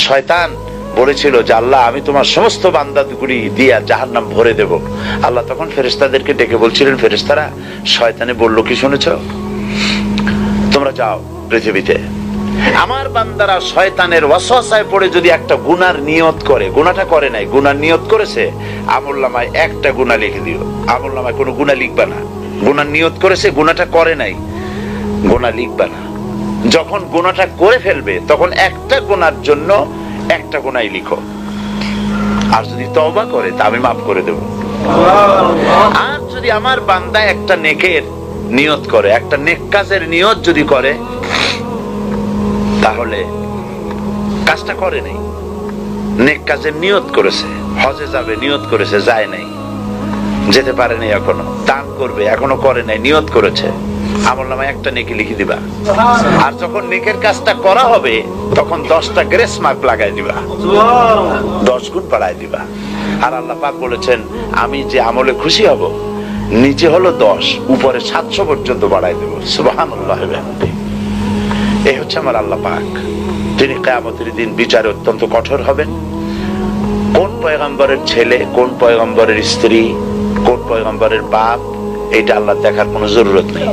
শয়তান বলেছিল যে আল্লাহ আমি তোমার সমস্ত বান্দাগুলি দিয়া জাহান্নাম ভরে দেব। আল্লাহ তখন ফেরেশতাদেরকে ডেকে বলছিলেন, ফেরেশতারা শয়তানে বলল কি শুনেছ? তোমরা যাও পৃথিবীতে, আমার বান্দারা শয়তানের ওয়াসওয়াসায় পড়ে যদি একটা গুনার নিয়ত করে, গুনাহটা করে নাই, গুনার নিয়ত করেছে, আমলনামায় একটা গুনাহ লিখে দিও। আমলনামায় কোনো গুনাহ লিখবা না। গুনার নিয়ত করেছে, গুনাহটা করে নাই, গুনাহ লিখবা না। যখন গুনাহটা করে ফেলবে তখন একটা গুনার জন্য একটা গুনাহই লিখো, আর যদি তওবা করে তা আমি মাফ করে দেব। আর যদি আমার বান্দা একটা নেকের নিয়ত করে, একটা নেক কাজের নিয়ত যদি করে, তাহলে কাজটা করে নাই, নেক কাজের নিয়ত করেছে, হজে যাবে নিয়ত করেছে, যায় নাই, যেতে পারে নাই, এখনো দান করবে এখনো করে নাই, নিয়ত করেছে, আমলনামায় একটা নেকি লিখে দিবা। আর যখন নেকের কাজটা করা হবে তখন 10টা গ্রেস মার্ক লাগাই দিবা, 10 গুণ বাড়ায় দিবা। আর আল্লাহ পাক বলেছেন আমি যে আমলে খুশি হব, নিচে হলো 10, উপরে 700 পর্যন্ত বাড়ায় দেব। সুবহানাল্লাহ। এই হচ্ছে আমার আল্লাহ পাক। তিনি কিয়ামতের দিন বিচারে অত্যন্ত কঠোর হবেন। কোন পয়গম্বরের ছেলে, কোন পয়গম্বরের স্ত্রী, কোন পয়গম্বরের বাপ, এটা আল্লাহ দেখার কোনো জরুরত নেই।